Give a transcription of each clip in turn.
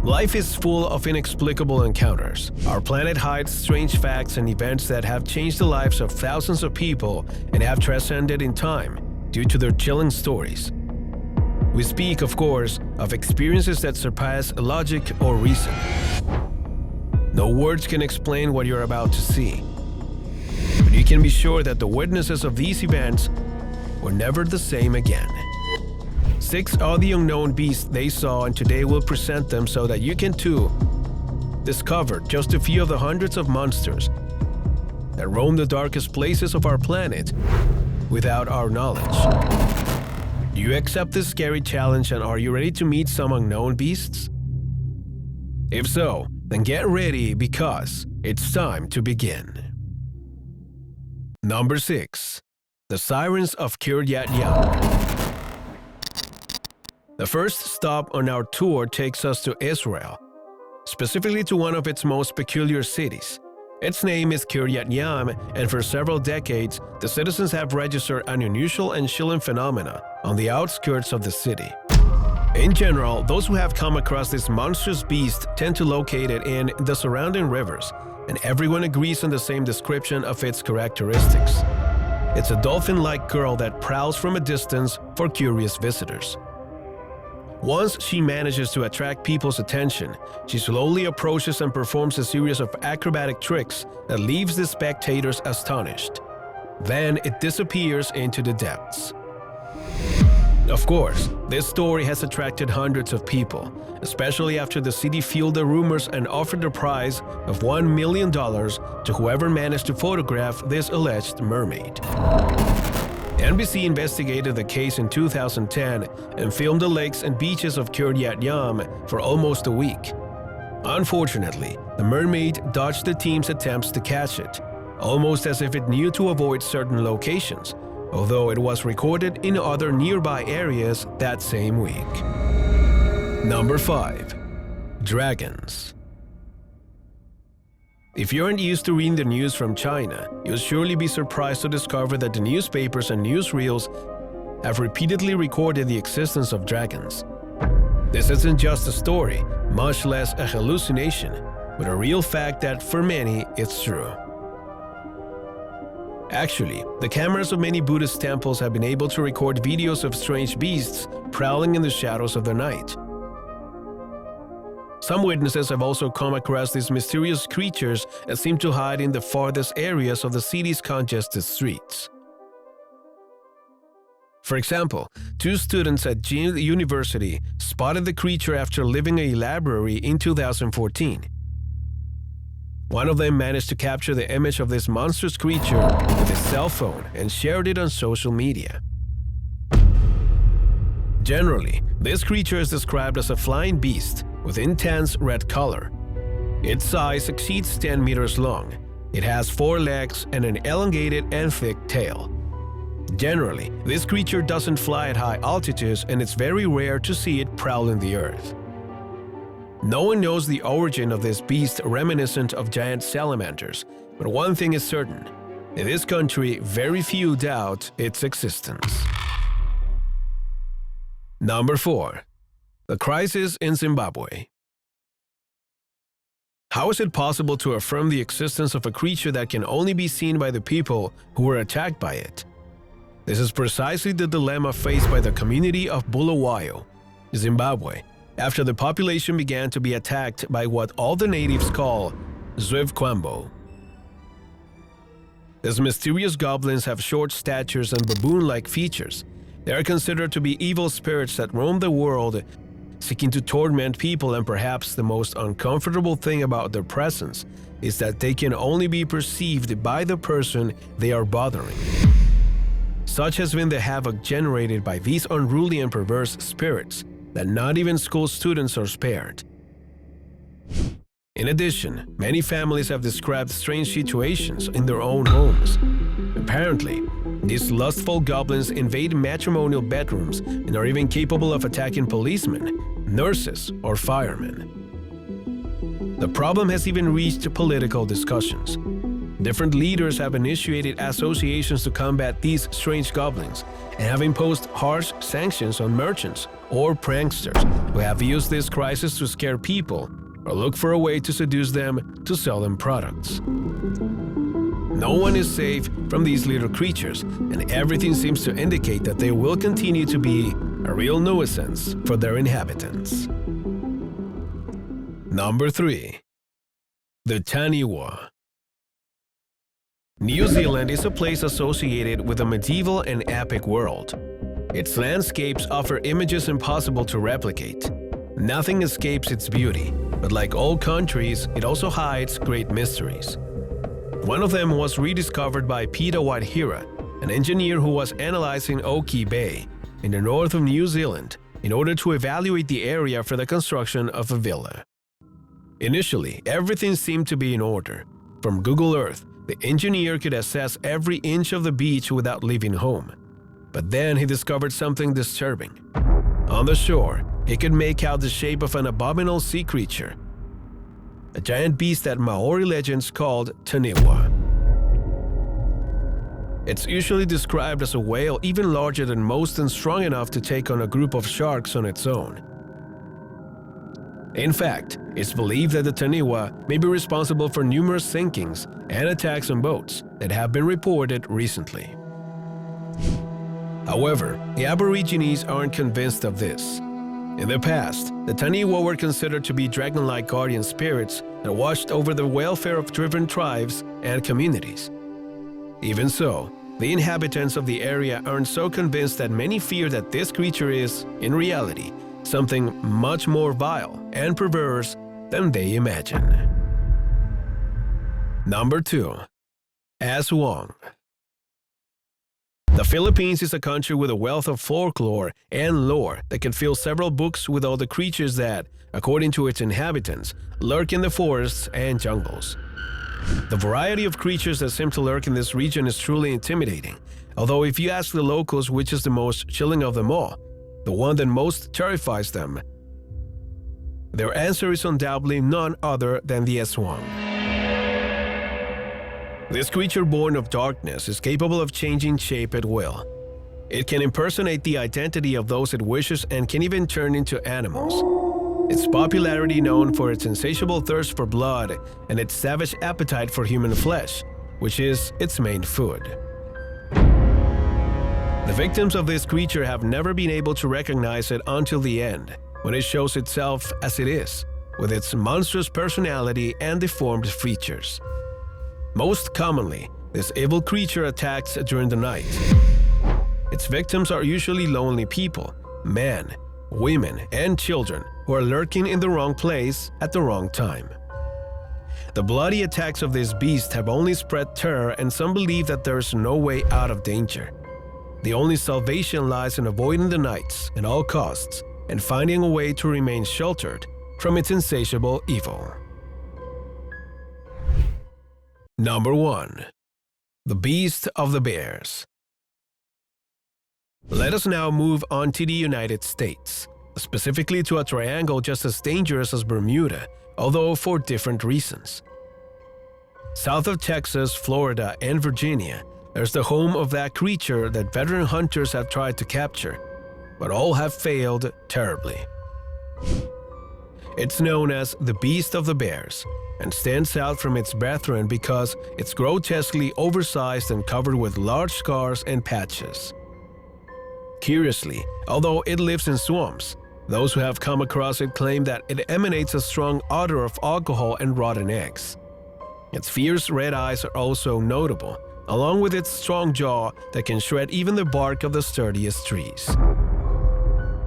Life is full of inexplicable encounters. Our planet hides strange facts and events that have changed the lives of thousands of people and have transcended in time due to their chilling stories. We speak, of course, of experiences that surpass logic or reason. No words can explain what you're about to see, but you can be sure that the witnesses of these events were never the same again. 6 are the unknown beasts they saw, and today we'll present them so that you can too discover just a few of the hundreds of monsters that roam the darkest places of our planet without our knowledge. Do you accept this scary challenge, and are you ready to meet some unknown beasts? If so, then get ready, because it's time to begin. Number 6. The Sirens of Kiryat Yam. The first stop on our tour takes us to Israel, specifically to one of its most peculiar cities. Its name is Kiryat Yam, and for several decades, the citizens have registered an unusual and chilling phenomena on the outskirts of the city. In general, those who have come across this monstrous beast tend to locate it in the surrounding rivers, and everyone agrees on the same description of its characteristics. It's a dolphin-like girl that prowls from a distance for curious visitors. Once she manages to attract people's attention, she slowly approaches and performs a series of acrobatic tricks that leaves the spectators astonished. Then it disappears into the depths. Of course, this story has attracted hundreds of people, especially after the city fueled the rumors and offered a prize of $1 million to whoever managed to photograph this alleged mermaid. NBC investigated the case in 2010 and filmed the lakes and beaches of Kiryat Yam for almost a week. Unfortunately, the mermaid dodged the team's attempts to catch it, almost as if it knew to avoid certain locations, although it was recorded in other nearby areas that same week. Number 5. Dragons. If you aren't used to reading the news from China, you'll surely be surprised to discover that the newspapers and newsreels have repeatedly recorded the existence of dragons. This isn't just a story, much less a hallucination, but a real fact that, for many, it's true. Actually, the cameras of many Buddhist temples have been able to record videos of strange beasts prowling in the shadows of the night. Some witnesses have also come across these mysterious creatures that seem to hide in the farthest areas of the city's congested streets. For example, 2 students at Yale University spotted the creature after leaving a library in 2014. One of them managed to capture the image of this monstrous creature with his cell phone and shared it on social media. Generally, this creature is described as a flying beast with intense red color. Its size exceeds 10 meters long. It has 4 legs and an elongated and thick tail. Generally, this creature doesn't fly at high altitudes, and it's very rare to see it prowling the earth. No one knows the origin of this beast reminiscent of giant salamanders, but one thing is certain: in this country, very few doubt its existence. Number 4. The crisis in Zimbabwe. How is it possible to affirm the existence of a creature that can only be seen by the people who were attacked by it? This is precisely the dilemma faced by the community of Bulawayo, Zimbabwe, after the population began to be attacked by what all the natives call Zivkwambo. These mysterious goblins have short statures and baboon-like features. They are considered to be evil spirits that roam the world, seeking to torment people, and perhaps the most uncomfortable thing about their presence is that they can only be perceived by the person they are bothering. Such has been the havoc generated by these unruly and perverse spirits that not even school students are spared. In addition, many families have described strange situations in their own homes. Apparently, these lustful goblins invade matrimonial bedrooms and are even capable of attacking policemen, nurses, or firemen. The problem has even reached political discussions. Different leaders have initiated associations to combat these strange goblins and have imposed harsh sanctions on merchants or pranksters who have used this crisis to scare people or look for a way to seduce them to sell them products. No one is safe from these little creatures, and everything seems to indicate that they will continue to be a real nuisance for their inhabitants. Number 3. The taniwa. New Zealand is a place associated with a medieval and epic world. Its landscapes offer images impossible to replicate. Nothing escapes its beauty, but like all countries, it also hides great mysteries. One of them was rediscovered by Peter Whitehira, an engineer who was analyzing Oki Bay in the north of New Zealand in order to evaluate the area for the construction of a villa. Initially, everything seemed to be in order. From Google Earth, the engineer could assess every inch of the beach without leaving home. But then he discovered something disturbing. On the shore, he could make out the shape of an abominable sea creature, a giant beast that Maori legends called taniwa. It's usually described as a whale even larger than most and strong enough to take on a group of sharks on its own. In fact, it's believed that the taniwa may be responsible for numerous sinkings and attacks on boats that have been reported recently. However, the Aborigines aren't convinced of this. In the past, the taniwa were considered to be dragon-like guardian spirits that watched over the welfare of driven tribes and communities. Even so, the inhabitants of the area aren't so convinced that many fear that this creature is, in reality, something much more vile and perverse than they imagine. Number 2. Aswang. The Philippines is a country with a wealth of folklore and lore that can fill several books with all the creatures that, according to its inhabitants, lurk in the forests and jungles. The variety of creatures that seem to lurk in this region is truly intimidating, although if you ask the locals which is the most chilling of them all, the one that most terrifies them, their answer is undoubtedly none other than the aswang. This creature born of darkness is capable of changing shape at will. It can impersonate the identity of those it wishes and can even turn into animals. Its popularity known for its insatiable thirst for blood and its savage appetite for human flesh, which is its main food. The victims of this creature have never been able to recognize it until the end, when it shows itself as it is, with its monstrous personality and deformed features. Most commonly, this evil creature attacks during the night. Its victims are usually lonely people, men, women, and children who are lurking in the wrong place at the wrong time. The bloody attacks of this beast have only spread terror, and some believe that there is no way out of danger. The only salvation lies in avoiding the nights at all costs and finding a way to remain sheltered from its insatiable evil. Number 1. The Beast of the Bears. Let us now move on to the United States, specifically to a triangle just as dangerous as Bermuda, although for different reasons. South of Texas, Florida, and Virginia, there's the home of that creature that veteran hunters have tried to capture, but all have failed terribly. It's known as the Beast of the Bears and stands out from its brethren because it's grotesquely oversized and covered with large scars and patches. Curiously, although it lives in swamps, those who have come across it claim that it emanates a strong odor of alcohol and rotten eggs. Its fierce red eyes are also notable, along with its strong jaw that can shred even the bark of the sturdiest trees.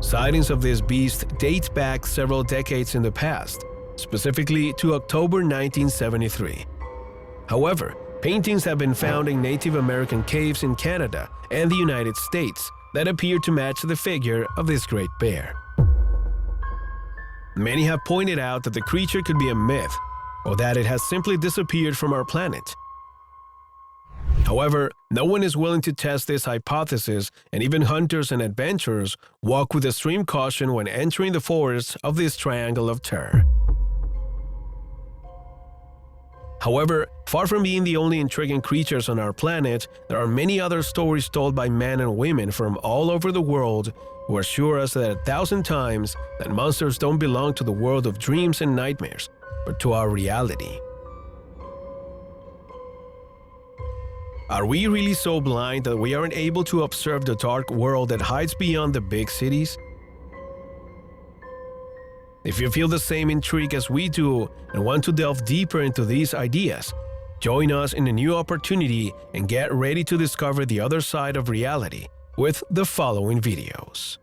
Sightings of this beast date back several decades in the past, specifically to October 1973. However, paintings have been found in Native American caves in Canada and the United States that appear to match the figure of this great bear. Many have pointed out that the creature could be a myth, or that it has simply disappeared from our planet. However, no one is willing to test this hypothesis, and even hunters and adventurers walk with extreme caution when entering the forests of this triangle of terror. However, far from being the only intriguing creatures on our planet, there are many other stories told by men and women from all over the world who assure us that 1,000 times that monsters don't belong to the world of dreams and nightmares, but to our reality. Are we really so blind that we aren't able to observe the dark world that hides beyond the big cities? If you feel the same intrigue as we do and want to delve deeper into these ideas, join us in a new opportunity and get ready to discover the other side of reality with the following videos.